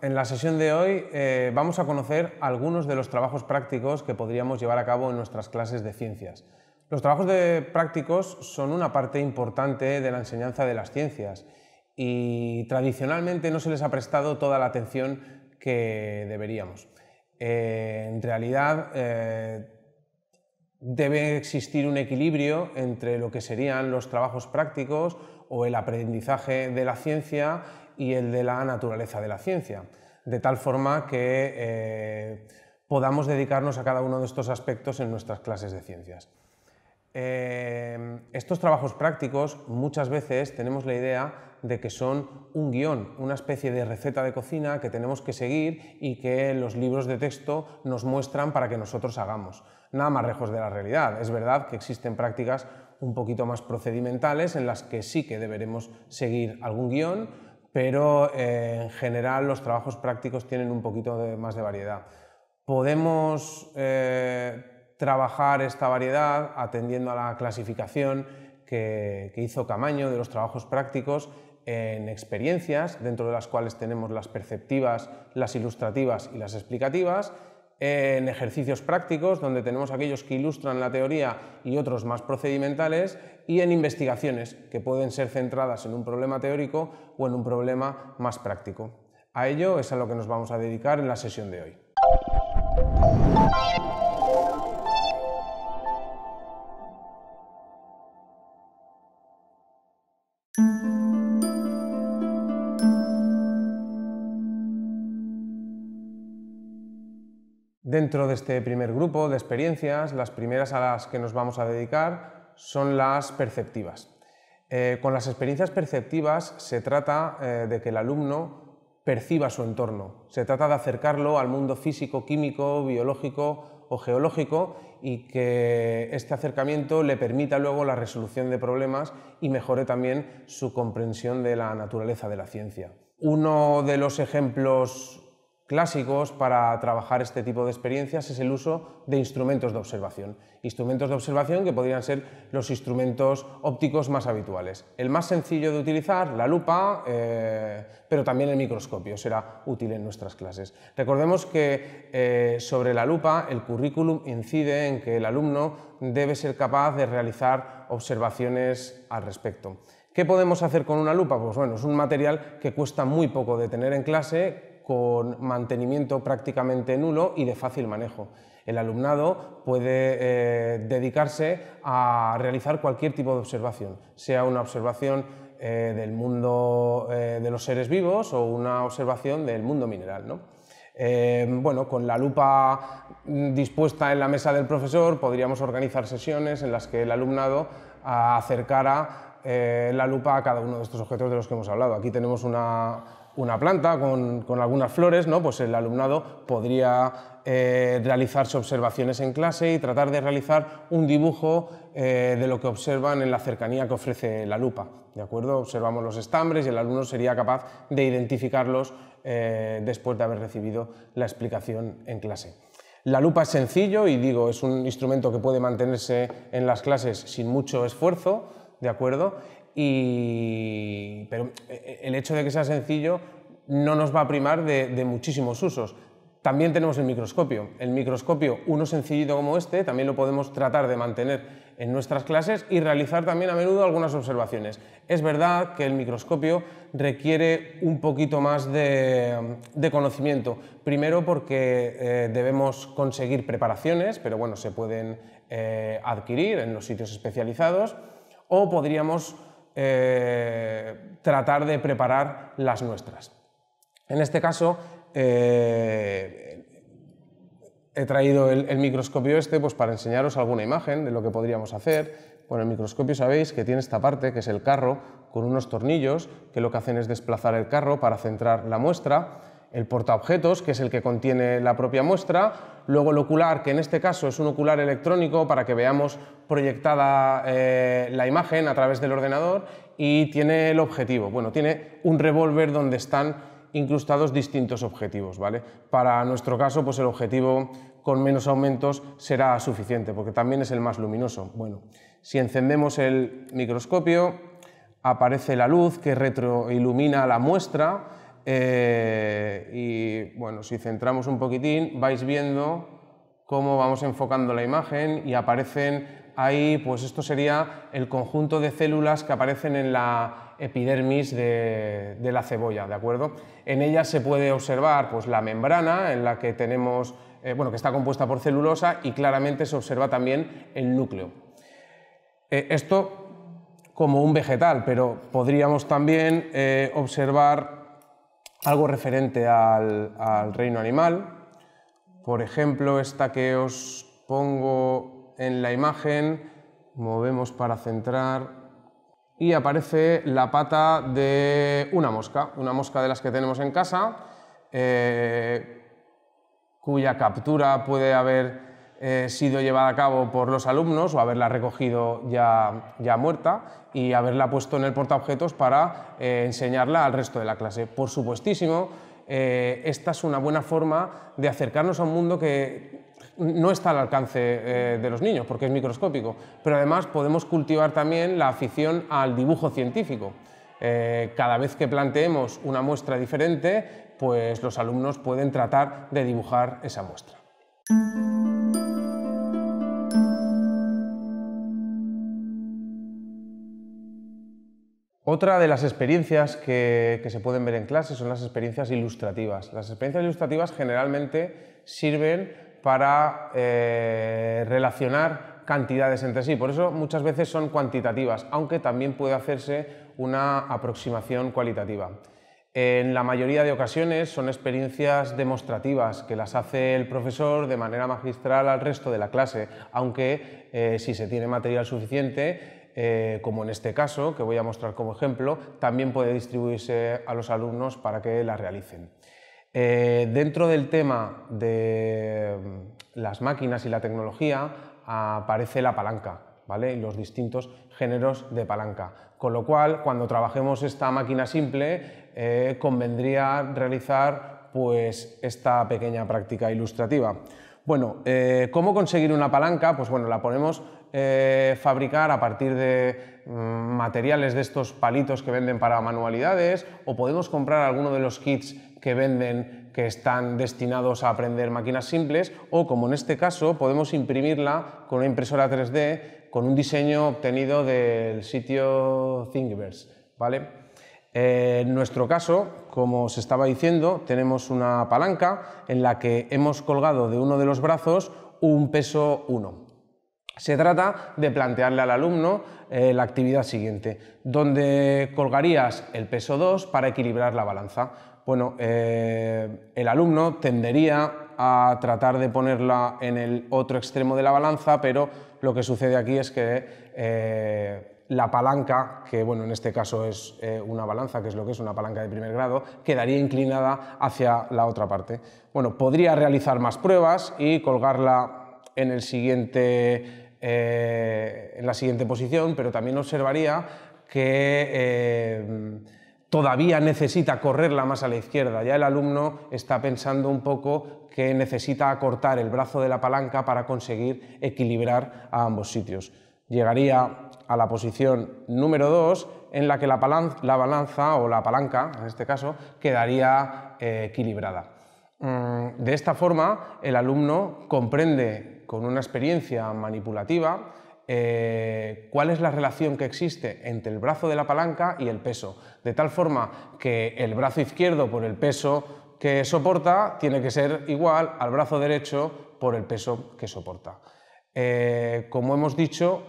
En la sesión de hoy vamos a conocer algunos de los trabajos prácticos que podríamos llevar a cabo en nuestras clases de ciencias. Los trabajos prácticos son una parte importante de la enseñanza de las ciencias y tradicionalmente no se les ha prestado toda la atención que deberíamos. En realidad debe existir un equilibrio entre lo que serían los trabajos prácticos o el aprendizaje de la ciencia y el de la naturaleza de la ciencia, de tal forma que podamos dedicarnos a cada uno de estos aspectos en nuestras clases de ciencias. Estos trabajos prácticos muchas veces tenemos la idea de que son un guión, una especie de receta de cocina que tenemos que seguir y que los libros de texto nos muestran para que nosotros hagamos. Nada más lejos de la realidad. Es verdad que existen prácticas un poquito más procedimentales en las que sí que deberemos seguir algún guión, pero en general los trabajos prácticos tienen un poquito más de variedad. Podemos trabajar esta variedad atendiendo a la clasificación que hizo Camaño de los trabajos prácticos en experiencias, dentro de las cuales tenemos las perceptivas, las ilustrativas y las explicativas, en ejercicios prácticos, donde tenemos aquellos que ilustran la teoría y otros más procedimentales, y en investigaciones, que pueden ser centradas en un problema teórico o en un problema más práctico. A ello es a lo que nos vamos a dedicar en la sesión de hoy. Dentro de este primer grupo de experiencias, las primeras a las que nos vamos a dedicar son las perceptivas. Con las experiencias perceptivas se trata de que el alumno perciba su entorno, se trata de acercarlo al mundo físico, químico, biológico o geológico y que este acercamiento le permita luego la resolución de problemas y mejore también su comprensión de la naturaleza de la ciencia. Uno de los ejemplos clásicos para trabajar este tipo de experiencias es el uso de instrumentos de observación. Instrumentos de observación que podrían ser los instrumentos ópticos más habituales. El más sencillo de utilizar, la lupa, pero también el microscopio será útil en nuestras clases. Recordemos que sobre la lupa el currículum incide en que el alumno debe ser capaz de realizar observaciones al respecto. ¿Qué podemos hacer con una lupa? Pues bueno, es un material que cuesta muy poco de tener en clase, con mantenimiento prácticamente nulo y de fácil manejo. El alumnado puede dedicarse a realizar cualquier tipo de observación, sea una observación del mundo de los seres vivos o una observación del mundo mineral, ¿no? Bueno, con la lupa dispuesta en la mesa del profesor podríamos organizar sesiones en las que el alumnado acercara la lupa a cada uno de estos objetos de los que hemos hablado. Aquí tenemos una planta con algunas flores, ¿no? Pues el alumnado podría realizarse observaciones en clase y tratar de realizar un dibujo de lo que observan en la cercanía que ofrece la lupa, ¿de acuerdo? Observamos los estambres y el alumno sería capaz de identificarlos después de haber recibido la explicación en clase. La lupa es sencillo y digo, es un instrumento que puede mantenerse en las clases sin mucho esfuerzo, ¿de acuerdo? Pero el hecho de que sea sencillo no nos va a primar de muchísimos usos. También tenemos el microscopio. El microscopio, uno sencillito como este, también lo podemos tratar de mantener en nuestras clases y realizar también a menudo algunas observaciones. Es verdad que el microscopio requiere un poquito más de conocimiento. Primero porque debemos conseguir preparaciones, pero bueno, se pueden adquirir en los sitios especializados, o podríamos tratar de preparar las nuestras. En este caso he traído el microscopio pues para enseñaros alguna imagen de lo que podríamos hacer. Bueno, el microscopio sabéis que tiene esta parte que es el carro con unos tornillos que lo que hacen es desplazar el carro para centrar la muestra. El portaobjetos, que es el que contiene la propia muestra, luego el ocular, que en este caso es un ocular electrónico para que veamos proyectada la imagen a través del ordenador, y tiene el objetivo. Bueno, tiene un revólver donde están incrustados distintos objetivos, ¿vale? Para nuestro caso, pues el objetivo con menos aumentos será suficiente, porque también es el más luminoso. Bueno, si encendemos el microscopio, aparece la luz que retroilumina la muestra. y bueno, si centramos un poquitín, vais viendo cómo vamos enfocando la imagen y aparecen ahí, pues esto sería el conjunto de células que aparecen en la epidermis de la cebolla, ¿de acuerdo? En ella se puede observar pues, la membrana en la que tenemos, bueno, que está compuesta por celulosa, y claramente se observa también el núcleo. Esto como un vegetal, pero podríamos también observar algo referente al reino animal. Por ejemplo, esta que os pongo en la imagen, movemos para centrar, y aparece la pata de una mosca de las que tenemos en casa, cuya captura puede haber sido llevada a cabo por los alumnos o haberla recogido ya muerta y haberla puesto en el portaobjetos para enseñarla al resto de la clase. Por supuestísimo, esta es una buena forma de acercarnos a un mundo que no está al alcance de los niños porque es microscópico, pero además podemos cultivar también la afición al dibujo científico. Cada vez que planteemos una muestra diferente, pues los alumnos pueden tratar de dibujar esa muestra. Otra de las experiencias que se pueden ver en clase son las experiencias ilustrativas. Las experiencias ilustrativas generalmente sirven para relacionar cantidades entre sí, por eso muchas veces son cuantitativas, aunque también puede hacerse una aproximación cualitativa. En la mayoría de ocasiones son experiencias demostrativas que las hace el profesor de manera magistral al resto de la clase, aunque si se tiene material suficiente, como en este caso, que voy a mostrar como ejemplo, también puede distribuirse a los alumnos para que la realicen. Dentro del tema de las máquinas y la tecnología aparece la palanca, ¿vale? Y los distintos géneros de palanca, con lo cual cuando trabajemos esta máquina simple convendría realizar pues, esta pequeña práctica ilustrativa. Bueno, ¿cómo conseguir una palanca? Pues bueno, la podemos fabricar a partir de materiales de estos palitos que venden para manualidades, o podemos comprar alguno de los kits que venden que están destinados a aprender máquinas simples, o como en este caso podemos imprimirla con una impresora 3D con un diseño obtenido del sitio Thingiverse, ¿vale? En nuestro caso, como os estaba diciendo, tenemos una palanca en la que hemos colgado de uno de los brazos un peso 1. Se trata de plantearle al alumno la actividad siguiente, donde colgarías el peso 2 para equilibrar la balanza. Bueno, el alumno tendería a tratar de ponerla en el otro extremo de la balanza, pero lo que sucede aquí es que la palanca, que bueno, en este caso es una balanza, que es lo que es una palanca de primer grado, quedaría inclinada hacia la otra parte. Bueno, podría realizar más pruebas y colgarla en la siguiente posición, pero también observaría que todavía necesita correrla más a la izquierda. Ya el alumno está pensando un poco que necesita acortar el brazo de la palanca para conseguir equilibrar a ambos sitios. Llegaría a la posición número 2, en la que la balanza o la palanca, en este caso, quedaría equilibrada. De esta forma, el alumno comprende con una experiencia manipulativa cuál es la relación que existe entre el brazo de la palanca y el peso, de tal forma que el brazo izquierdo, por el peso que soporta, tiene que ser igual al brazo derecho por el peso que soporta. Como hemos dicho,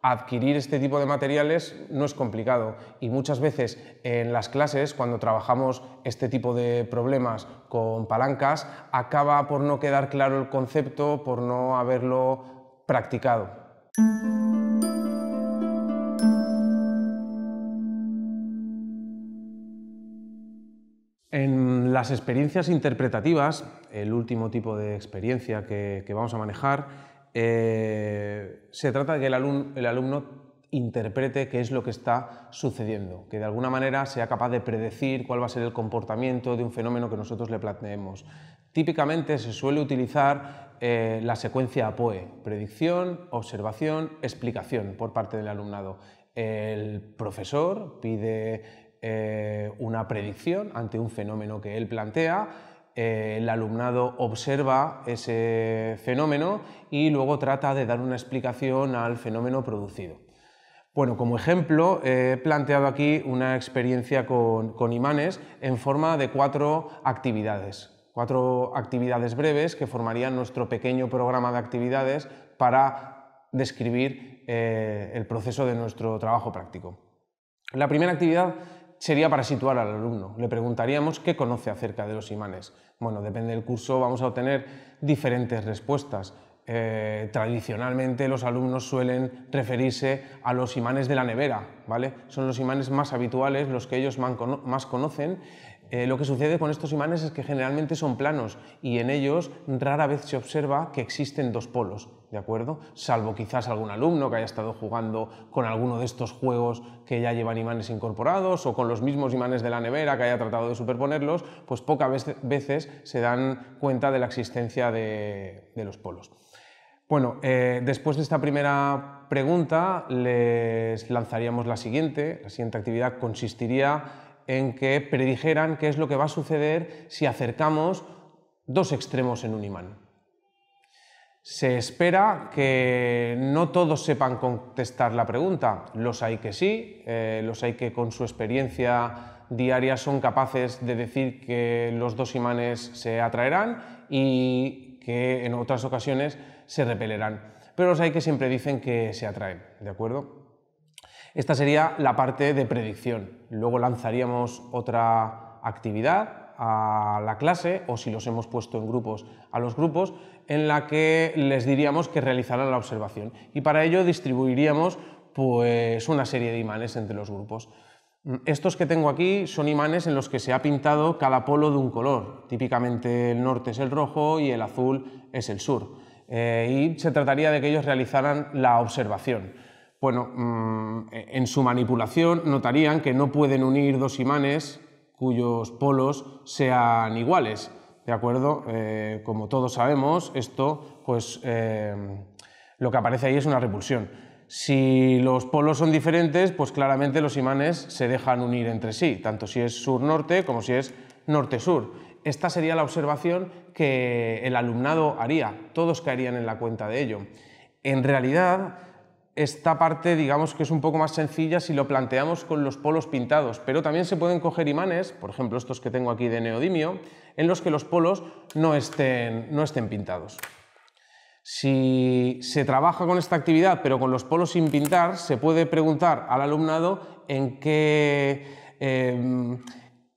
adquirir este tipo de materiales no es complicado, y muchas veces en las clases, cuando trabajamos este tipo de problemas con palancas, acaba por no quedar claro el concepto, por no haberlo practicado. En las experiencias interpretativas, el último tipo de experiencia que vamos a manejar, se trata de que el alumno interprete qué es lo que está sucediendo, que de alguna manera sea capaz de predecir cuál va a ser el comportamiento de un fenómeno que nosotros le planteemos. Típicamente se suele utilizar la secuencia APOE, predicción, observación, explicación por parte del alumnado. El profesor pide una predicción ante un fenómeno que él plantea. El alumnado observa ese fenómeno y luego trata de dar una explicación al fenómeno producido. Bueno, como ejemplo, he planteado aquí una experiencia con imanes en forma de 4 actividades. 4 actividades breves que formarían nuestro pequeño programa de actividades para describir el proceso de nuestro trabajo práctico. La primera actividad sería para situar al alumno. Le preguntaríamos qué conoce acerca de los imanes. Bueno, depende del curso, vamos a obtener diferentes respuestas. Tradicionalmente los alumnos suelen referirse a los imanes de la nevera, ¿vale? Son los imanes más habituales, los que ellos más conocen. Lo que sucede con estos imanes es que generalmente son planos y en ellos rara vez se observa que existen 2 polos, ¿de acuerdo? Salvo quizás algún alumno que haya estado jugando con alguno de estos juegos que ya llevan imanes incorporados o con los mismos imanes de la nevera que haya tratado de superponerlos, pues pocas veces se dan cuenta de la existencia de los polos. Bueno, después de esta primera pregunta les lanzaríamos la siguiente. La siguiente actividad consistiría en que predijeran qué es lo que va a suceder si acercamos 2 extremos en un imán. Se espera que no todos sepan contestar la pregunta. Los hay que sí, los hay que con su experiencia diaria son capaces de decir que los 2 imanes se atraerán y que en otras ocasiones se repelerán. Pero los hay que siempre dicen que se atraen, ¿de acuerdo? Esta sería la parte de predicción. Luego lanzaríamos otra actividad a la clase, o si los hemos puesto en grupos, a los grupos, en la que les diríamos que realizaran la observación. Y para ello distribuiríamos pues, una serie de imanes entre los grupos. Estos que tengo aquí son imanes en los que se ha pintado cada polo de un color. Típicamente el norte es el rojo y el azul es el sur. Y se trataría de que ellos realizaran la observación. Bueno, en su manipulación notarían que no pueden unir 2 imanes cuyos polos sean iguales, ¿de acuerdo? Como todos sabemos, esto, pues, lo que aparece ahí es una repulsión. Si los polos son diferentes, pues claramente los imanes se dejan unir entre sí, tanto si es sur-norte como si es norte-sur. Esta sería la observación que el alumnado haría, todos caerían en la cuenta de ello. En realidad, esta parte digamos que es un poco más sencilla si lo planteamos con los polos pintados, pero también se pueden coger imanes, por ejemplo estos que tengo aquí de neodimio, en los que los polos no estén pintados. Si se trabaja con esta actividad pero con los polos sin pintar, se puede preguntar al alumnado en qué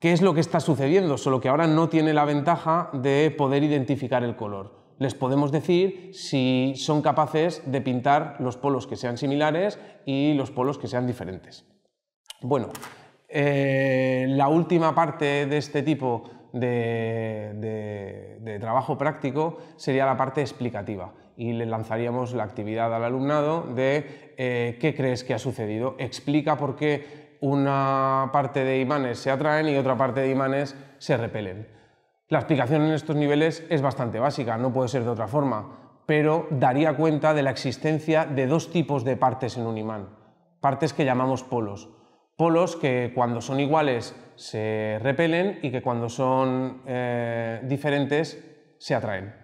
es lo que está sucediendo, solo que ahora no tiene la ventaja de poder identificar el color. Les podemos decir si son capaces de pintar los polos que sean similares y los polos que sean diferentes. Bueno, la última parte de este tipo de trabajo práctico sería la parte explicativa y le lanzaríamos la actividad al alumnado de ¿qué crees que ha sucedido? Explica por qué una parte de imanes se atraen y otra parte de imanes se repelen. La explicación en estos niveles es bastante básica, no puede ser de otra forma, pero daría cuenta de la existencia de 2 tipos de partes en un imán, partes que llamamos polos. Polos que cuando son iguales se repelen y que cuando son diferentes se atraen.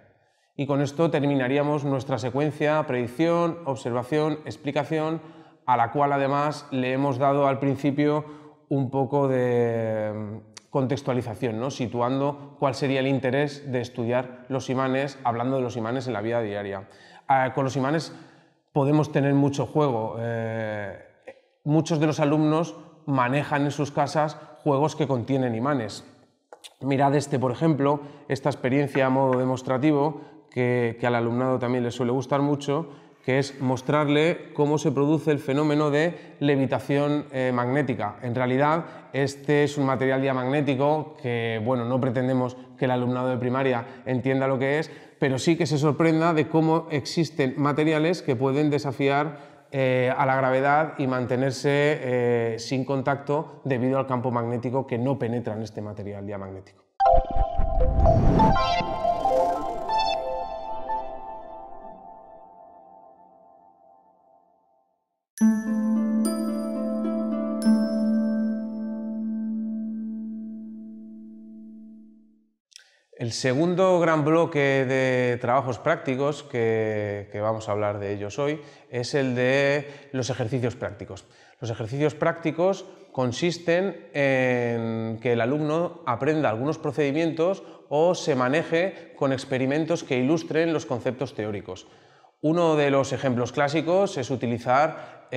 Y con esto terminaríamos nuestra secuencia predicción, observación, explicación, a la cual además le hemos dado al principio un poco de contextualización, ¿no? Situando cuál sería el interés de estudiar los imanes, hablando de los imanes en la vida diaria. Con los imanes podemos tener mucho juego. Muchos de los alumnos manejan en sus casas juegos que contienen imanes. Mirad este, por ejemplo, esta experiencia a modo demostrativo que al alumnado también le suele gustar mucho, que es mostrarle cómo se produce el fenómeno de levitación magnética. En realidad, este es un material diamagnético que, bueno, no pretendemos que el alumnado de primaria entienda lo que es, pero sí que se sorprenda de cómo existen materiales que pueden desafiar a la gravedad y mantenerse sin contacto debido al campo magnético que no penetra en este material diamagnético. El segundo gran bloque de trabajos prácticos que vamos a hablar de ellos hoy es el de los ejercicios prácticos. Los ejercicios prácticos consisten en que el alumno aprenda algunos procedimientos o se maneje con experimentos que ilustren los conceptos teóricos. Uno de los ejemplos clásicos es utilizar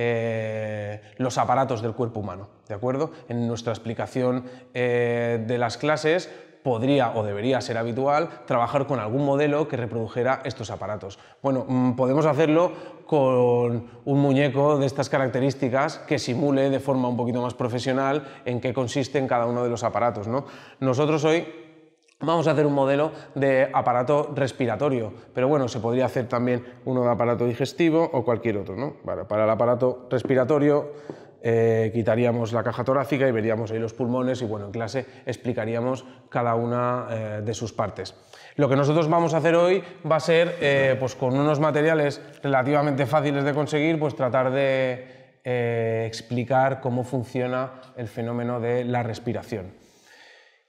los aparatos del cuerpo humano, ¿de acuerdo? En nuestra explicación de las clases podría o debería ser habitual trabajar con algún modelo que reprodujera estos aparatos. Bueno, podemos hacerlo con un muñeco de estas características que simule de forma un poquito más profesional en qué consisten cada uno de los aparatos, ¿no? Nosotros hoy vamos a hacer un modelo de aparato respiratorio, pero bueno, se podría hacer también uno de aparato digestivo o cualquier otro, ¿no? Para el aparato respiratorio quitaríamos la caja torácica y veríamos ahí los pulmones y bueno, en clase explicaríamos cada una de sus partes. Lo que nosotros vamos a hacer hoy va a ser, pues con unos materiales relativamente fáciles de conseguir, pues tratar de explicar cómo funciona el fenómeno de la respiración.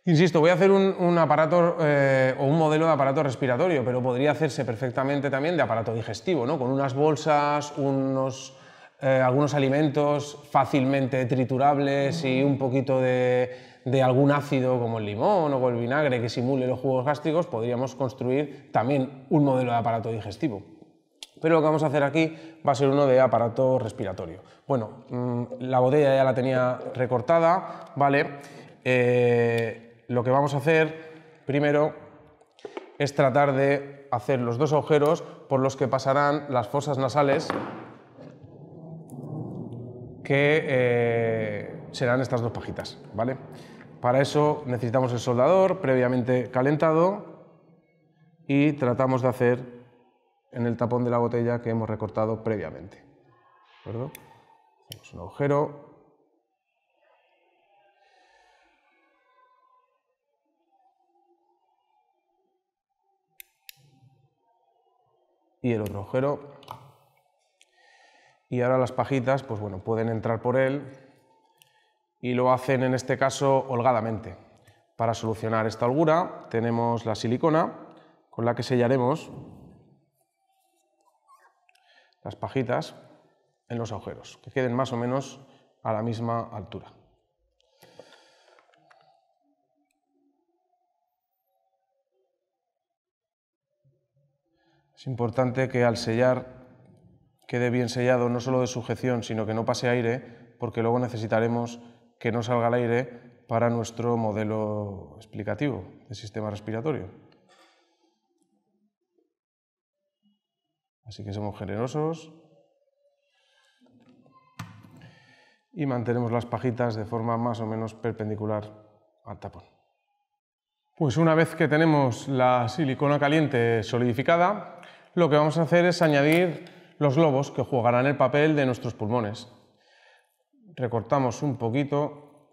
Insisto, voy a hacer un aparato o un modelo de aparato respiratorio, pero podría hacerse perfectamente también de aparato digestivo, ¿no? Con unas bolsas, algunos alimentos fácilmente triturables y un poquito de algún ácido como el limón o el vinagre que simule los jugos gástricos, podríamos construir también un modelo de aparato digestivo. Pero lo que vamos a hacer aquí va a ser uno de aparato respiratorio. Bueno, la botella ya la tenía recortada, ¿vale? Lo que vamos a hacer primero es tratar de hacer los dos agujeros por los que pasarán las fosas nasales, que serán estas dos pajitas, ¿vale? Para eso necesitamos el soldador previamente calentado y tratamos de hacer en el tapón de la botella que hemos recortado previamente, ¿de acuerdo? Hacemos un agujero y el otro agujero. Y ahora las pajitas, pues bueno, pueden entrar por él y lo hacen en este caso holgadamente. Para solucionar esta holgura tenemos la silicona con la que sellaremos las pajitas en los agujeros, que queden más o menos a la misma altura. Es importante que al sellar quede bien sellado, no solo de sujeción, sino que no pase aire, porque luego necesitaremos que no salga el aire para nuestro modelo explicativo del sistema respiratorio. Así que somos generosos y mantenemos las pajitas de forma más o menos perpendicular al tapón. Pues una vez que tenemos la silicona caliente solidificada, lo que vamos a hacer es añadir los globos que jugarán el papel de nuestros pulmones. Recortamos un poquito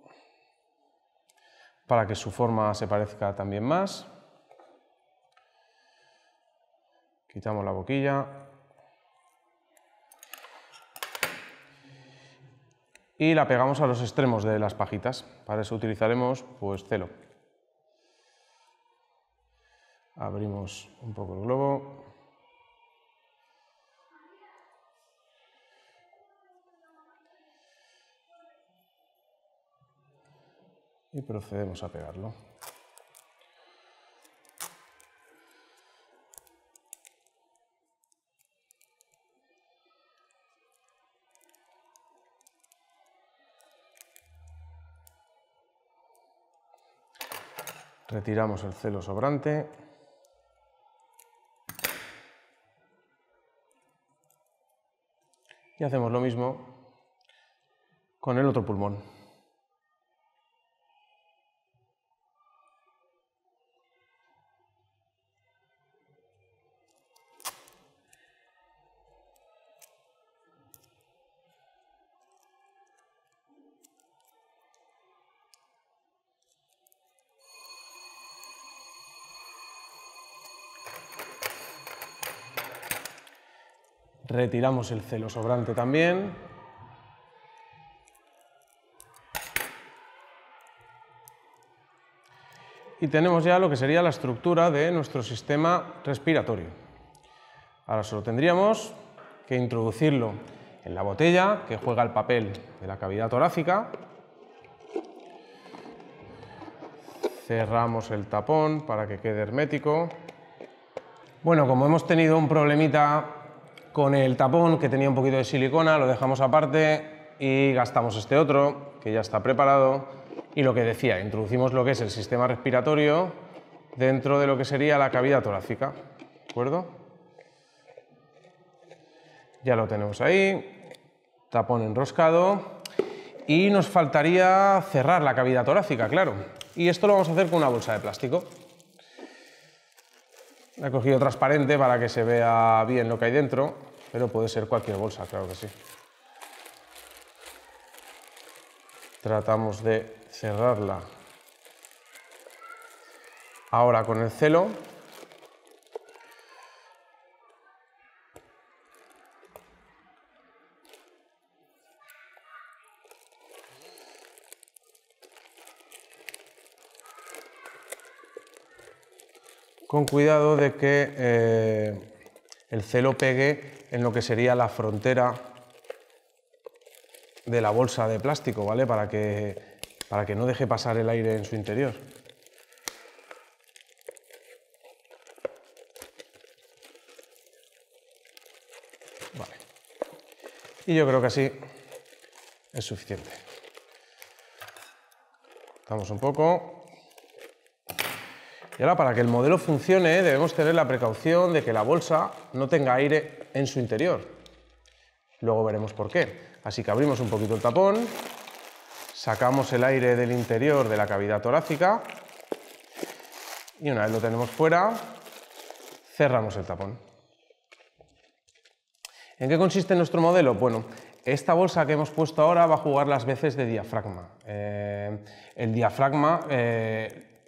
para que su forma se parezca también más. Quitamos la boquilla y la pegamos a los extremos de las pajitas. Para eso utilizaremos pues celo. Abrimos un poco el globo. Y procedemos a pegarlo. Retiramos el celo sobrante. Y hacemos lo mismo con el otro pulmón. Retiramos el celo sobrante también. Y tenemos ya lo que sería la estructura de nuestro sistema respiratorio. Ahora solo tendríamos que introducirlo en la botella, que juega el papel de la cavidad torácica. Cerramos el tapón para que quede hermético. Bueno, como hemos tenido un problemita con el tapón, que tenía un poquito de silicona, lo dejamos aparte y gastamos este otro, que ya está preparado. Y lo que decía, introducimos lo que es el sistema respiratorio dentro de lo que sería la cavidad torácica. ¿De acuerdo? Ya lo tenemos ahí, tapón enroscado. Y nos faltaría cerrar la cavidad torácica, claro. Y esto lo vamos a hacer con una bolsa de plástico. He cogido transparente para que se vea bien lo que hay dentro, pero puede ser cualquier bolsa, claro que sí. Tratamos de cerrarla ahora con el celo. Con cuidado de que el celo pegue en lo que sería la frontera de la bolsa de plástico, ¿vale? Para que no deje pasar el aire en su interior. Vale. Y yo creo que así es suficiente. Damos un poco. Y ahora, para que el modelo funcione, debemos tener la precaución de que la bolsa no tenga aire en su interior. Luego veremos por qué. Así que abrimos un poquito el tapón, sacamos el aire del interior de la cavidad torácica y una vez lo tenemos fuera, cerramos el tapón. ¿En qué consiste nuestro modelo? Bueno, esta bolsa que hemos puesto ahora va a jugar las veces de diafragma. El diafragma,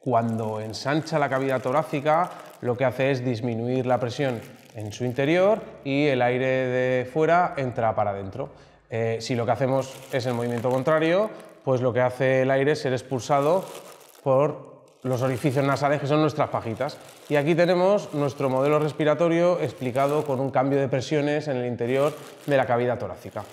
cuando ensancha la cavidad torácica, lo que hace es disminuir la presión en su interior y el aire de fuera entra para adentro. Si lo que hacemos es el movimiento contrario, pues lo que hace el aire es ser expulsado por los orificios nasales, que son nuestras pajitas. Y aquí tenemos nuestro modelo respiratorio explicado con un cambio de presiones en el interior de la cavidad torácica.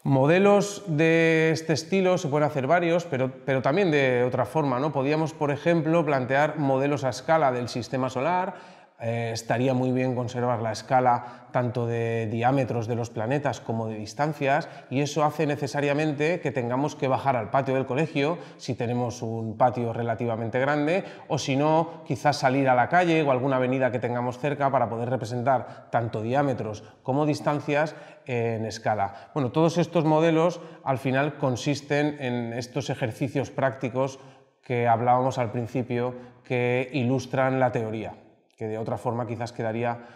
Modelos de este estilo se pueden hacer varios, pero también de otra forma, ¿no? Podríamos, por ejemplo, plantear modelos a escala del sistema solar. Estaría muy bien conservar la escala tanto de diámetros de los planetas como de distancias, y eso hace necesariamente que tengamos que bajar al patio del colegio si tenemos un patio relativamente grande, o si no, quizás salir a la calle o alguna avenida que tengamos cerca para poder representar tanto diámetros como distancias en escala. Bueno, todos estos modelos al final consisten en estos ejercicios prácticos que hablábamos al principio, que ilustran la teoría, que de otra forma quizás quedaría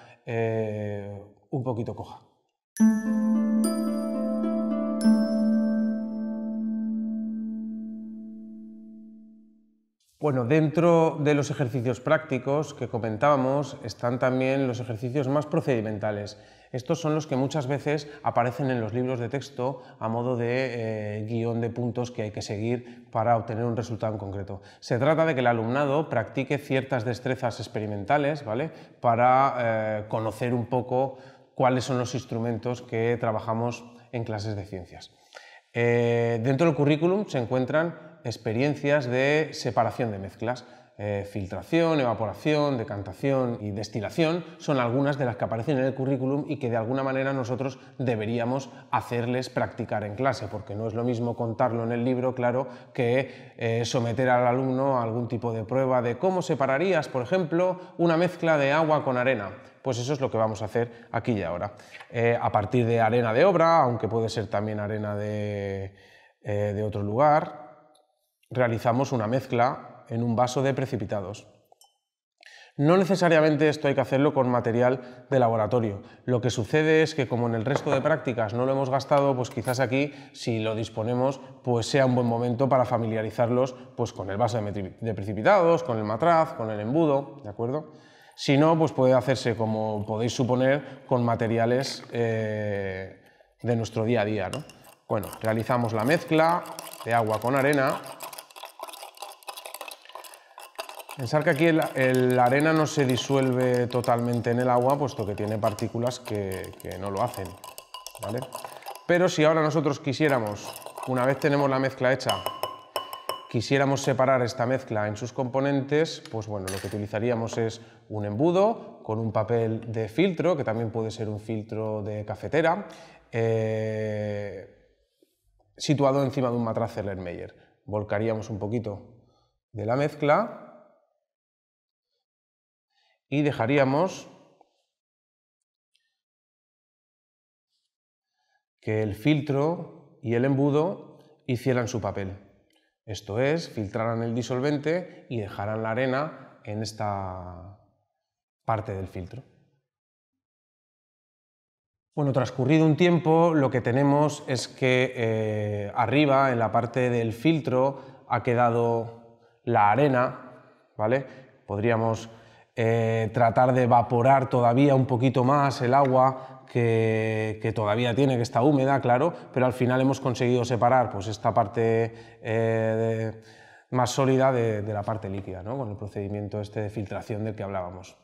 un poquito coja. Bueno, dentro de los ejercicios prácticos que comentábamos están también los ejercicios más procedimentales. Estos son los que muchas veces aparecen en los libros de texto a modo de guión de puntos que hay que seguir para obtener un resultado en concreto. Se trata de que el alumnado practique ciertas destrezas experimentales, ¿vale? Para conocer un poco cuáles son los instrumentos que trabajamos en clases de ciencias. Dentro del currículum se encuentran experiencias de separación de mezclas. Filtración, evaporación, decantación y destilación son algunas de las que aparecen en el currículum y que de alguna manera nosotros deberíamos hacerles practicar en clase, porque no es lo mismo contarlo en el libro, claro, que someter al alumno a algún tipo de prueba de cómo separarías, por ejemplo, una mezcla de agua con arena. Pues eso es lo que vamos a hacer aquí y ahora. A partir de arena de obra, aunque puede ser también arena de otro lugar, realizamos una mezcla en un vaso de precipitados. No necesariamente esto hay que hacerlo con material de laboratorio. Lo que sucede es que, como en el resto de prácticas no lo hemos gastado, pues quizás aquí, si lo disponemos, pues sea un buen momento para familiarizarlos pues con el vaso de precipitados, con el matraz, con el embudo, ¿de acuerdo? Si no, pues puede hacerse, como podéis suponer, con materiales de nuestro día a día, ¿no? Bueno, realizamos la mezcla de agua con arena. Pensar que aquí la arena no se disuelve totalmente en el agua, puesto que tiene partículas que no lo hacen, ¿vale? Pero si ahora nosotros quisiéramos, una vez tenemos la mezcla hecha, quisiéramos separar esta mezcla en sus componentes, pues bueno, lo que utilizaríamos es un embudo con un papel de filtro, que también puede ser un filtro de cafetera, situado encima de un matraz Erlenmeyer. Volcaríamos un poquito de la mezcla y dejaríamos que el filtro y el embudo hicieran su papel. Esto es, filtraran el disolvente y dejaran la arena en esta parte del filtro. Bueno, transcurrido un tiempo, lo que tenemos es que arriba, en la parte del filtro, ha quedado la arena, ¿vale? Podríamos tratar de evaporar todavía un poquito más el agua que todavía tiene, que está húmeda, claro, pero al final hemos conseguido separar pues, esta parte más sólida de la parte líquida, ¿no? Con el procedimiento este de filtración del que hablábamos.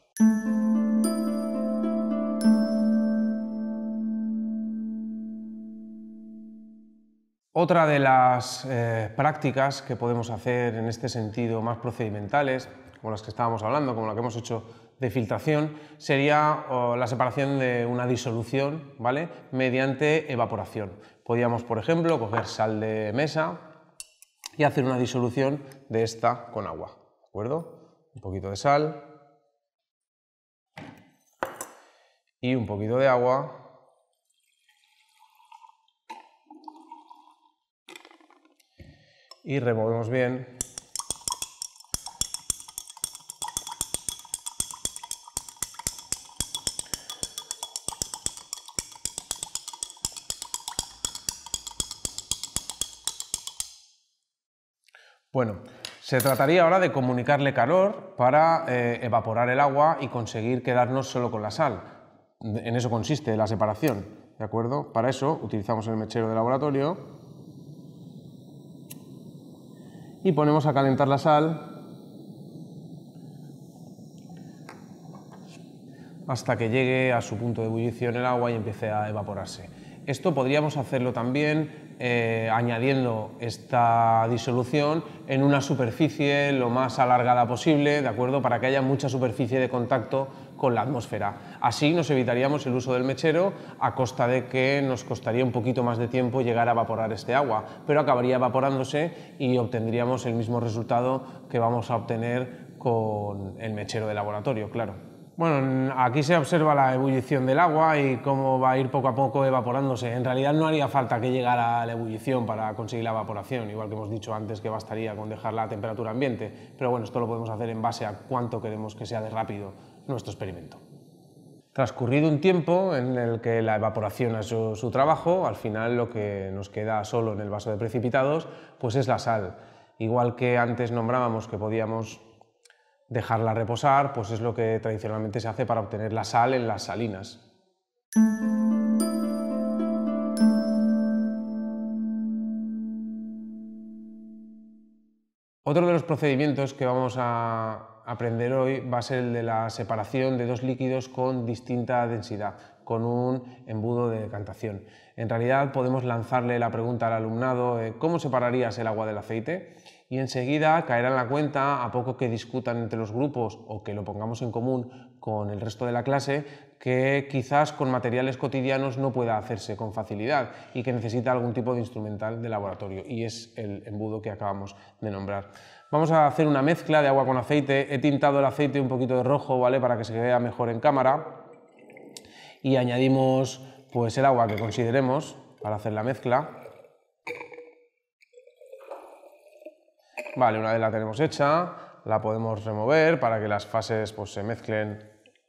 Otra de las prácticas que podemos hacer en este sentido más procedimentales, como las que estábamos hablando, como la que hemos hecho de filtración, sería la separación de una disolución, ¿vale?, mediante evaporación. Podríamos, por ejemplo, coger sal de mesa y hacer una disolución de esta con agua, ¿de acuerdo? Un poquito de sal y un poquito de agua. Y removemos bien. Bueno, se trataría ahora de comunicarle calor para evaporar el agua y conseguir quedarnos solo con la sal. En eso consiste la separación, ¿de acuerdo? Para eso utilizamos el mechero de laboratorio y ponemos a calentar la sal hasta que llegue a su punto de ebullición el agua y empiece a evaporarse. Esto podríamos hacerlo también añadiendo esta disolución en una superficie lo más alargada posible, ¿de acuerdo?, para que haya mucha superficie de contacto con la atmósfera. Así nos evitaríamos el uso del mechero a costa de que nos costaría un poquito más de tiempo llegar a evaporar este agua, pero acabaría evaporándose y obtendríamos el mismo resultado que vamos a obtener con el mechero de laboratorio, claro. Bueno, aquí se observa la ebullición del agua y cómo va a ir poco a poco evaporándose. En realidad no haría falta que llegara a la ebullición para conseguir la evaporación, igual que hemos dicho antes que bastaría con dejarla a temperatura ambiente, pero bueno, esto lo podemos hacer en base a cuánto queremos que sea de rápido nuestro experimento. Transcurrido un tiempo en el que la evaporación ha hecho su trabajo, al final lo que nos queda solo en el vaso de precipitados pues es la sal. Igual que antes nombrábamos que podíamos dejarla reposar, pues es lo que tradicionalmente se hace para obtener la sal en las salinas. Otro de los procedimientos que vamos a aprender hoy va a ser el de la separación de dos líquidos con distinta densidad, con un embudo de decantación. En realidad podemos lanzarle la pregunta al alumnado, ¿cómo separarías el agua del aceite? Y enseguida caerá en la cuenta, a poco que discutan entre los grupos o que lo pongamos en común con el resto de la clase, que quizás con materiales cotidianos no pueda hacerse con facilidad y que necesita algún tipo de instrumental de laboratorio, y es el embudo que acabamos de nombrar. Vamos a hacer una mezcla de agua con aceite. He tintado el aceite un poquito de rojo, ¿vale?, para que se vea mejor en cámara, y añadimos pues el agua que consideremos para hacer la mezcla. Vale, una vez la tenemos hecha, la podemos remover para que las fases pues, se mezclen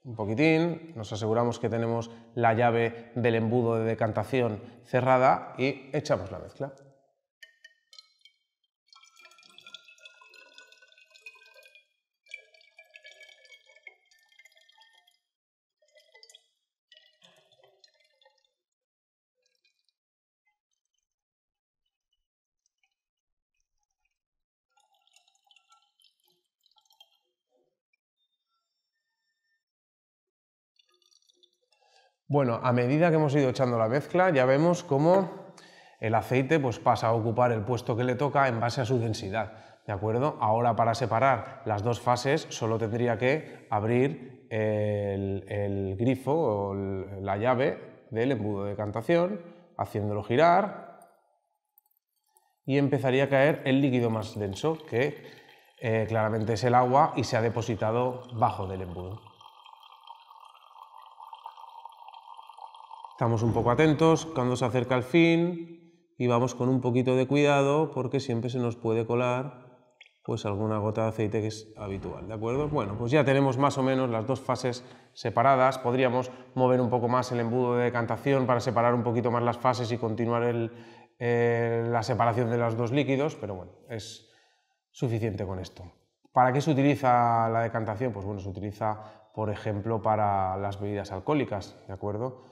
un poquitín. Nos aseguramos que tenemos la llave del embudo de decantación cerrada y echamos la mezcla. Bueno, a medida que hemos ido echando la mezcla ya vemos cómo el aceite pues, pasa a ocupar el puesto que le toca en base a su densidad, ¿de acuerdo? Ahora, para separar las dos fases solo tendría que abrir el grifo o la llave del embudo de decantación, haciéndolo girar, y empezaría a caer el líquido más denso, que claramente es el agua, y se ha depositado bajo del embudo. Estamos un poco atentos cuando se acerca el fin y vamos con un poquito de cuidado porque siempre se nos puede colar pues alguna gota de aceite, que es habitual, ¿de acuerdo? Bueno, pues ya tenemos más o menos las dos fases separadas. Podríamos mover un poco más el embudo de decantación para separar un poquito más las fases y continuar la separación de los dos líquidos, pero bueno, es suficiente con esto. ¿Para qué se utiliza la decantación? Pues bueno, se utiliza, por ejemplo, para las bebidas alcohólicas, ¿de acuerdo?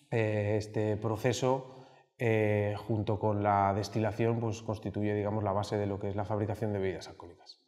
Este proceso, junto con la destilación, pues constituye, digamos, la base de lo que es la fabricación de bebidas alcohólicas.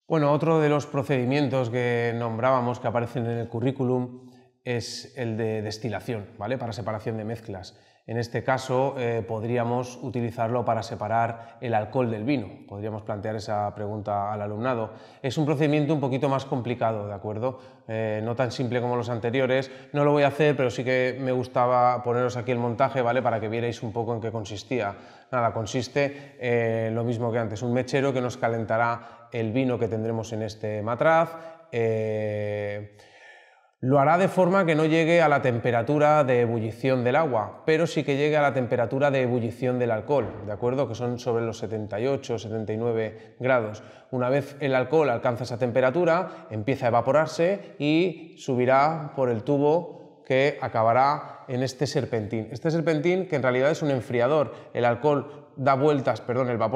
Bueno, otro de los procedimientos que nombrábamos, que aparecen en el currículum, es el de destilación, ¿vale? Para separación de mezclas. En este caso podríamos utilizarlo para separar el alcohol del vino. Podríamos plantear esa pregunta al alumnado. Es un procedimiento un poquito más complicado, ¿de acuerdo? No tan simple como los anteriores. No lo voy a hacer, pero sí que me gustaba poneros aquí el montaje, ¿vale? Para que vierais un poco en qué consistía. Nada, consiste lo mismo que antes, un mechero que nos calentará el vino que tendremos en este matraz. Lo hará de forma que no llegue a la temperatura de ebullición del agua, pero sí que llegue a la temperatura de ebullición del alcohol, ¿de acuerdo? Que son sobre los 78 o 79 grados. Una vez el alcohol alcanza esa temperatura, empieza a evaporarse y subirá por el tubo que acabará en este serpentín. Este serpentín, que en realidad es un enfriador, el vapor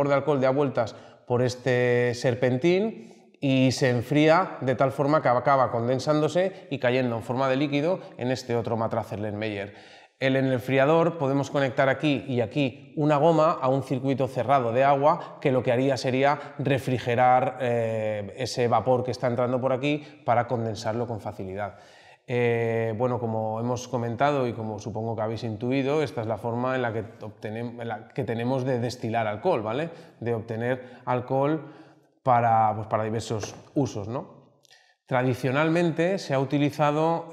de alcohol da vueltas por este serpentín y se enfría de tal forma que acaba condensándose y cayendo en forma de líquido en este otro matraz Erlenmeyer. En el enfriador podemos conectar aquí y aquí una goma a un circuito cerrado de agua, que lo que haría sería refrigerar ese vapor que está entrando por aquí para condensarlo con facilidad. Bueno, como hemos comentado y como supongo que habéis intuido, esta es la forma en la que tenemos de destilar alcohol, ¿vale? De obtener alcohol para diversos usos, ¿no? Tradicionalmente se ha utilizado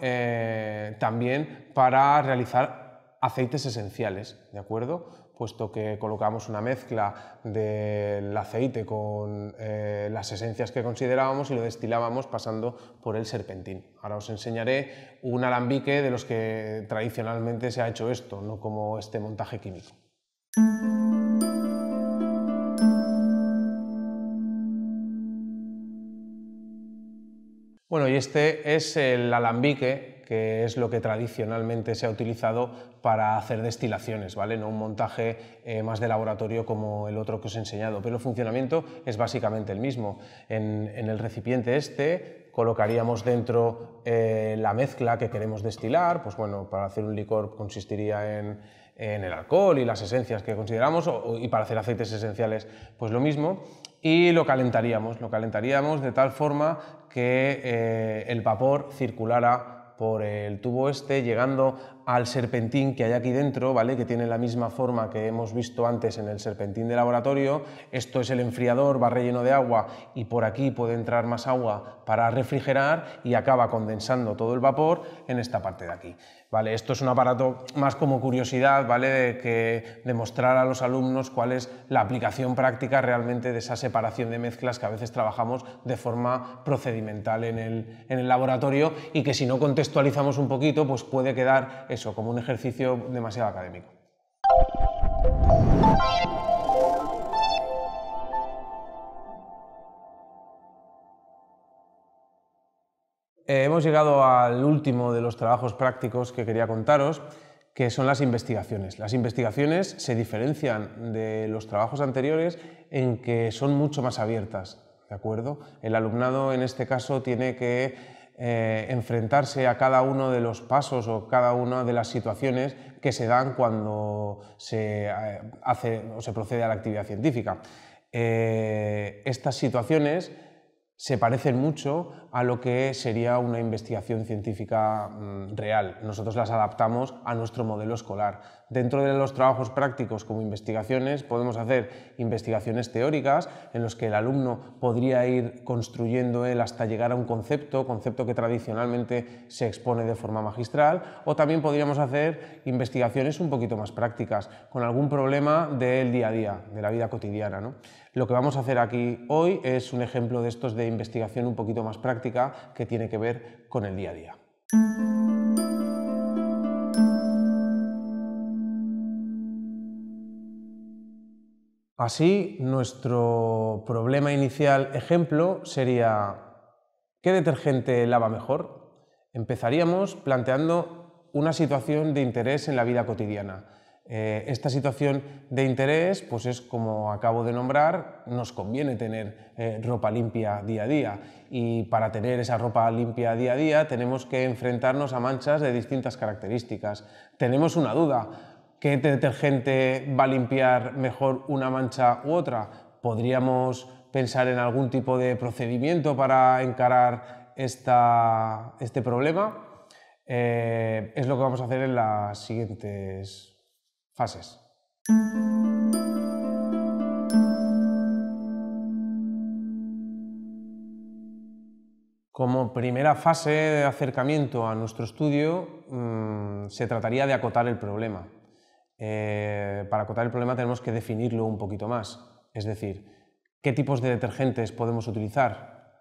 también para realizar aceites esenciales, ¿de acuerdo? Puesto que colocamos una mezcla del aceite con las esencias que considerábamos y lo destilábamos pasando por el serpentín. Ahora os enseñaré un alambique de los que tradicionalmente se ha hecho esto, no como este montaje químico. Bueno, y este es el alambique, que es lo que tradicionalmente se ha utilizado para hacer destilaciones, ¿vale? No un montaje más de laboratorio como el otro que os he enseñado, pero el funcionamiento es básicamente el mismo. En el recipiente este colocaríamos dentro la mezcla que queremos destilar, pues bueno, para hacer un licor consistiría en el alcohol y las esencias que consideramos, y para hacer aceites esenciales pues lo mismo, y lo calentaríamos de tal forma que el vapor circulara por el tubo este, llegando al serpentín que hay aquí dentro, ¿vale? Que tiene la misma forma que hemos visto antes en el serpentín de laboratorio. Esto es el enfriador, va relleno de agua y por aquí puede entrar más agua para refrigerar y acaba condensando todo el vapor en esta parte de aquí, ¿vale? Esto es un aparato más como curiosidad, ¿vale? Que demostrar a los alumnos cuál es la aplicación práctica realmente de esa separación de mezclas que a veces trabajamos de forma procedimental en el laboratorio, y que si no contextualizamos un poquito pues puede quedar eso, como un ejercicio demasiado académico. Hemos llegado al último de los trabajos prácticos que quería contaros, que son las investigaciones. Las investigaciones se diferencian de los trabajos anteriores en que son mucho más abiertas, ¿de acuerdo? El alumnado en este caso tiene que enfrentarse a cada uno de los pasos o cada una de las situaciones que se dan cuando se hace o se procede a la actividad científica. Estas situaciones se parecen mucho a lo que sería una investigación científica real. Nosotros las adaptamos a nuestro modelo escolar. Dentro de los trabajos prácticos como investigaciones podemos hacer investigaciones teóricas en los que el alumno podría ir construyendo él hasta llegar a un concepto que tradicionalmente se expone de forma magistral, o también podríamos hacer investigaciones un poquito más prácticas con algún problema del día a día, de la vida cotidiana, ¿no? Lo que vamos a hacer aquí hoy es un ejemplo de estos de investigación un poquito más práctica que tiene que ver con el día a día. Así, nuestro problema inicial ejemplo sería: ¿qué detergente lava mejor? Empezaríamos planteando una situación de interés en la vida cotidiana. Esta situación de interés, pues es como acabo de nombrar, nos conviene tener ropa limpia día a día, y para tener esa ropa limpia día a día tenemos que enfrentarnos a manchas de distintas características. Tenemos una duda: ¿qué detergente va a limpiar mejor una mancha u otra? ¿Podríamos pensar en algún tipo de procedimiento para encarar este problema? Es lo que vamos a hacer en las siguientes fases. Como primera fase de acercamiento a nuestro estudio, se trataría de acotar el problema. Para acotar el problema tenemos que definirlo un poquito más, es decir, ¿qué tipos de detergentes podemos utilizar?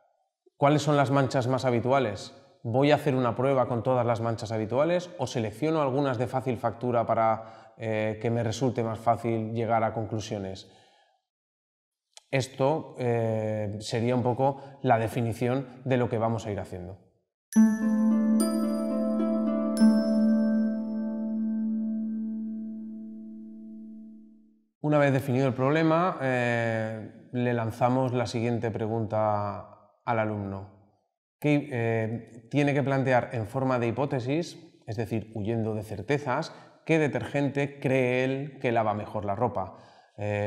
¿Cuáles son las manchas más habituales? ¿Voy a hacer una prueba con todas las manchas habituales o selecciono algunas de fácil factura para que me resulte más fácil llegar a conclusiones? Esto sería un poco la definición de lo que vamos a ir haciendo. Una vez definido el problema, le lanzamos la siguiente pregunta al alumno, que tiene que plantear en forma de hipótesis, es decir, huyendo de certezas, qué detergente cree él que lava mejor la ropa.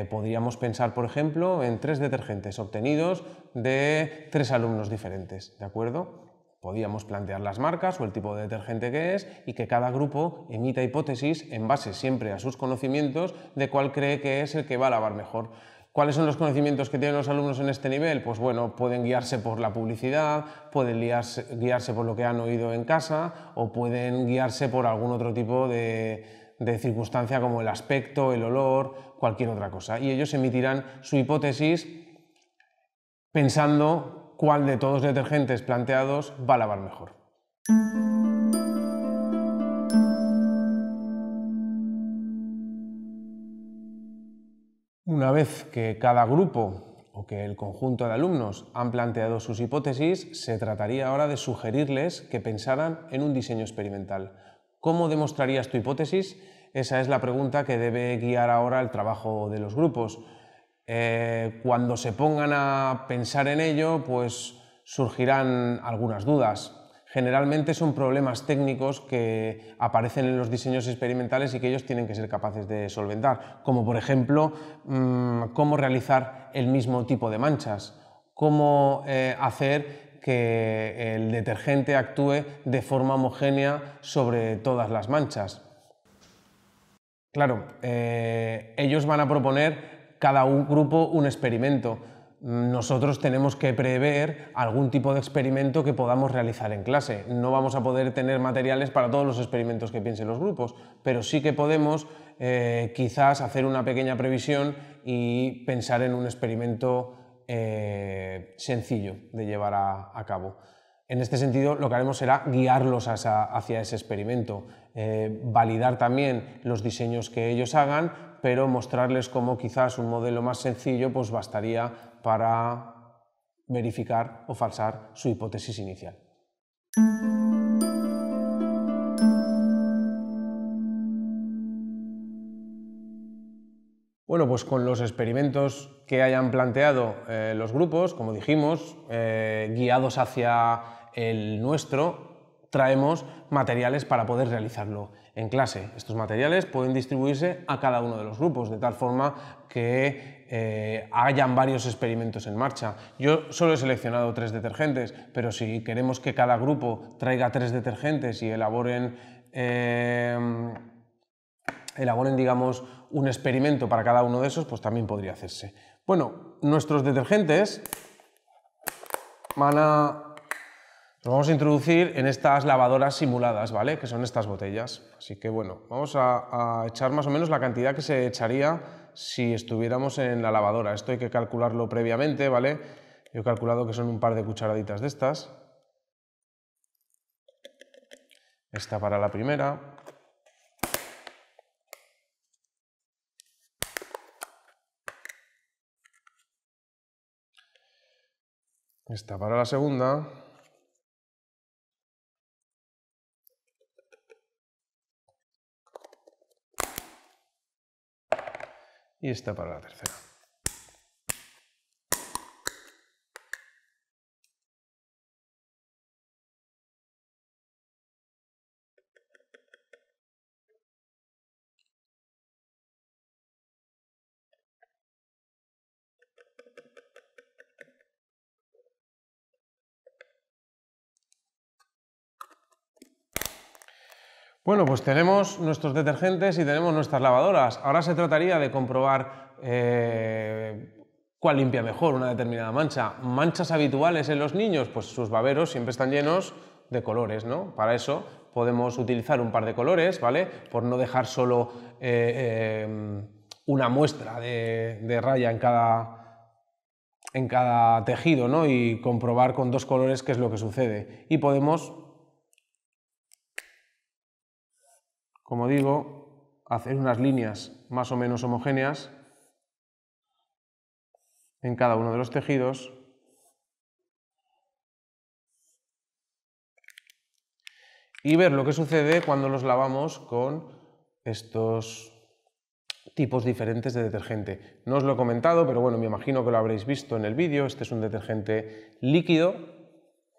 Podríamos pensar, por ejemplo, en 3 detergentes obtenidos de 3 alumnos diferentes, ¿de acuerdo? Podríamos plantear las marcas o el tipo de detergente que es, y que cada grupo emita hipótesis en base siempre a sus conocimientos de cuál cree que es el que va a lavar mejor. ¿Cuáles son los conocimientos que tienen los alumnos en este nivel? Pues bueno, pueden guiarse por la publicidad, pueden guiarse por lo que han oído en casa, o pueden guiarse por algún otro tipo de circunstancia como el aspecto, el olor, cualquier otra cosa. Y ellos emitirán su hipótesis pensando cuál de todos los detergentes planteados va a lavar mejor. Una vez que cada grupo o que el conjunto de alumnos han planteado sus hipótesis, se trataría ahora de sugerirles que pensaran en un diseño experimental. ¿Cómo demostrarías tu hipótesis? Esa es la pregunta que debe guiar ahora el trabajo de los grupos. Cuando se pongan a pensar en ello, pues surgirán algunas dudas. Generalmente son problemas técnicos que aparecen en los diseños experimentales y que ellos tienen que ser capaces de solventar, como por ejemplo, cómo realizar el mismo tipo de manchas, cómo hacer que el detergente actúe de forma homogénea sobre todas las manchas. Claro, ellos van a proponer cada grupo un experimento. Nosotros tenemos que prever algún tipo de experimento que podamos realizar en clase. No vamos a poder tener materiales para todos los experimentos que piensen los grupos, pero sí que podemos quizás hacer una pequeña previsión y pensar en un experimento sencillo de llevar a cabo. En este sentido, lo que haremos será guiarlos hacia ese experimento, validar también los diseños que ellos hagan, pero mostrarles cómo quizás un modelo más sencillo pues bastaría para verificar o falsar su hipótesis inicial. Bueno, pues con los experimentos que hayan planteado los grupos, como dijimos, guiados hacia el nuestro, traemos materiales para poder realizarlo en clase. Estos materiales pueden distribuirse a cada uno de los grupos, de tal forma que hayan varios experimentos en marcha. Yo solo he seleccionado 3 detergentes, pero si queremos que cada grupo traiga 3 detergentes y elaboren digamos, un experimento para cada uno de esos, pues también podría hacerse. Bueno, nuestros detergentes los vamos a introducir en estas lavadoras simuladas, ¿vale? Que son estas botellas. Así que bueno, vamos a echar más o menos la cantidad que se echaría si estuviéramos en la lavadora. Esto hay que calcularlo previamente, ¿vale? Yo he calculado que son un par de cucharaditas de estas. Esta para la primera. Esta para la segunda. Y esta para la tercera. Bueno, pues tenemos nuestros detergentes y tenemos nuestras lavadoras. Ahora se trataría de comprobar cuál limpia mejor una determinada mancha. ¿Manchas habituales en los niños? Pues sus baberos siempre están llenos de colores, ¿no? Para eso podemos utilizar un par de colores, ¿vale? Por no dejar solo una muestra de raya en cada tejido, ¿no? Y comprobar con 2 colores qué es lo que sucede. Y podemos, como digo, hacer unas líneas más o menos homogéneas en cada uno de los tejidos y ver lo que sucede cuando los lavamos con estos tipos diferentes de detergente. No os lo he comentado, pero bueno, me imagino que lo habréis visto en el vídeo. Este es un detergente líquido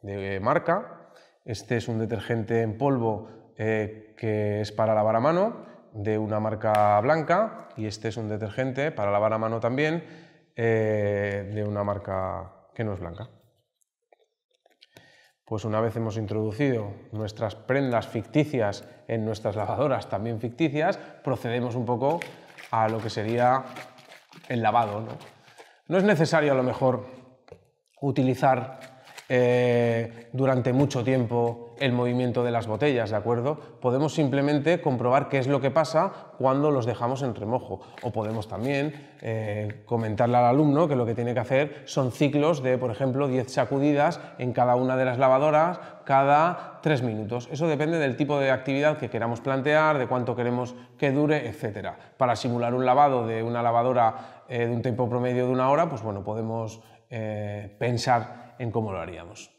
de marca, este es un detergente en polvo que es para lavar a mano, de una marca blanca, y este es un detergente para lavar a mano también, de una marca que no es blanca. Pues una vez hemos introducido nuestras prendas ficticias en nuestras lavadoras también ficticias, procedemos un poco a lo que sería el lavado, ¿no? No es necesario a lo mejor utilizar durante mucho tiempo el movimiento de las botellas, ¿de acuerdo? Podemos simplemente comprobar qué es lo que pasa cuando los dejamos en remojo, o podemos también comentarle al alumno que lo que tiene que hacer son ciclos de, por ejemplo, 10 sacudidas en cada una de las lavadoras cada 3 minutos. Eso depende del tipo de actividad que queramos plantear, de cuánto queremos que dure, etc. Para simular un lavado de una lavadora de un tiempo promedio de 1 hora, pues bueno, podemos pensar en cómo lo haríamos.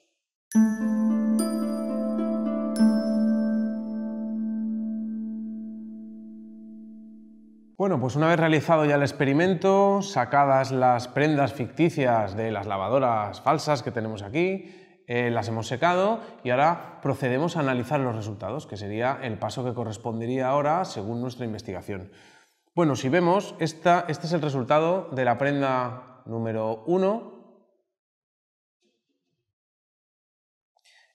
Bueno, pues una vez realizado ya el experimento, sacadas las prendas ficticias de las lavadoras falsas que tenemos aquí, las hemos secado y ahora procedemos a analizar los resultados, que sería el paso que correspondería ahora según nuestra investigación. Bueno, si vemos, este es el resultado de la prenda número 1.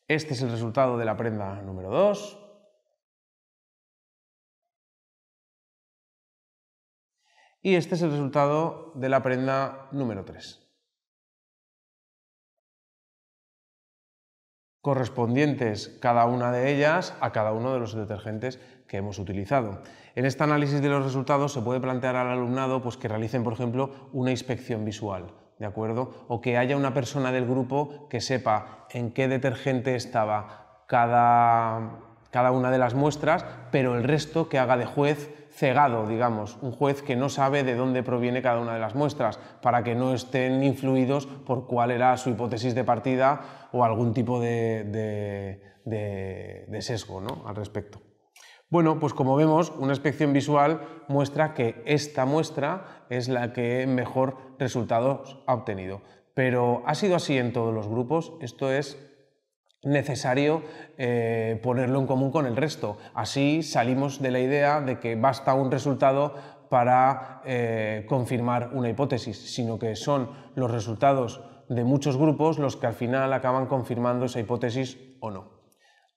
Este es el resultado de la prenda número 2. Y este es el resultado de la prenda número 3. Correspondientes cada una de ellas a cada uno de los detergentes que hemos utilizado. En este análisis de los resultados se puede plantear al alumnado pues, que realicen, por ejemplo, una inspección visual, ¿de acuerdo? O que haya una persona del grupo que sepa en qué detergente estaba cada una de las muestras, pero el resto que haga de juez cegado, digamos, un juez que no sabe de dónde proviene cada una de las muestras, para que no estén influidos por cuál era su hipótesis de partida o algún tipo de sesgo, ¿no?, al respecto. Bueno, pues como vemos, una inspección visual muestra que esta muestra es la que mejor resultados ha obtenido. Pero ¿ha sido así en todos los grupos? Esto es necesario ponerlo en común con el resto. Así salimos de la idea de que basta un resultado para confirmar una hipótesis, sino que son los resultados de muchos grupos los que al final acaban confirmando esa hipótesis o no.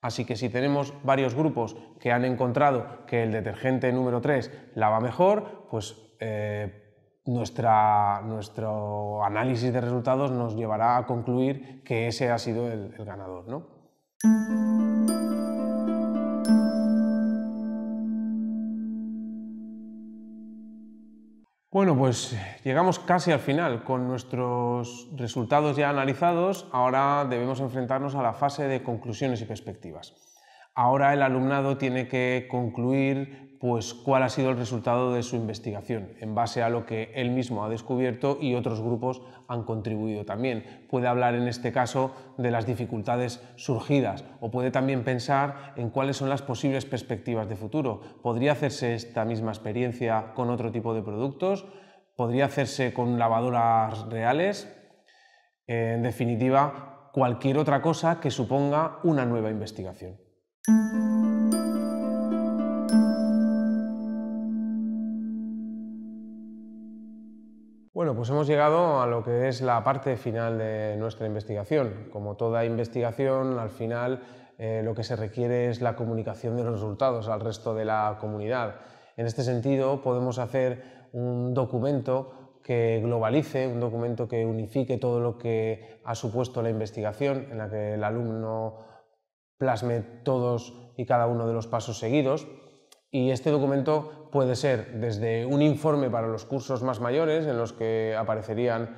Así que si tenemos varios grupos que han encontrado que el detergente número 3 lava mejor, pues nuestro análisis de resultados nos llevará a concluir que ese ha sido el ganador, ¿no? Bueno, pues llegamos casi al final. Con nuestros resultados ya analizados, ahora debemos enfrentarnos a la fase de conclusiones y perspectivas. Ahora el alumnado tiene que concluir pues, cuál ha sido el resultado de su investigación, en base a lo que él mismo ha descubierto y otros grupos han contribuido también. Puede hablar en este caso de las dificultades surgidas o puede también pensar en cuáles son las posibles perspectivas de futuro. ¿Podría hacerse esta misma experiencia con otro tipo de productos? ¿Podría hacerse con lavadoras reales? En definitiva, cualquier otra cosa que suponga una nueva investigación. Bueno, pues hemos llegado a lo que es la parte final de nuestra investigación. Como toda investigación, al final lo que se requiere es la comunicación de los resultados al resto de la comunidad. En este sentido, podemos hacer un documento que globalice, un documento que unifique todo lo que ha supuesto la investigación, en la que el alumno plasme todos y cada uno de los pasos seguidos. Y este documento puede ser desde un informe para los cursos más mayores, en los que aparecerían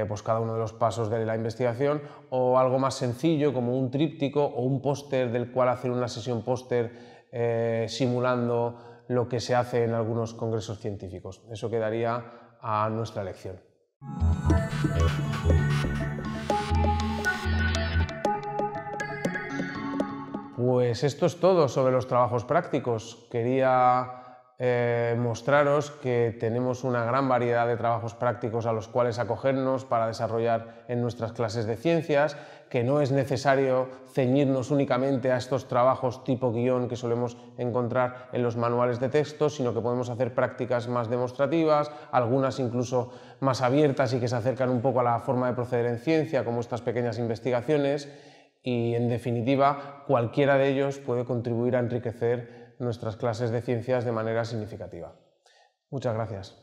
pues cada uno de los pasos de la investigación, o algo más sencillo como un tríptico o un póster del cual hacer una sesión póster simulando lo que se hace en algunos congresos científicos. Eso quedaría a nuestra elección. Pues esto es todo sobre los trabajos prácticos. Quería mostraros que tenemos una gran variedad de trabajos prácticos a los cuales acogernos para desarrollar en nuestras clases de ciencias, que no es necesario ceñirnos únicamente a estos trabajos tipo guión que solemos encontrar en los manuales de texto, sino que podemos hacer prácticas más demostrativas, algunas incluso más abiertas y que se acercan un poco a la forma de proceder en ciencia, como estas pequeñas investigaciones. Y, en definitiva, cualquiera de ellos puede contribuir a enriquecer nuestras clases de ciencias de manera significativa. Muchas gracias.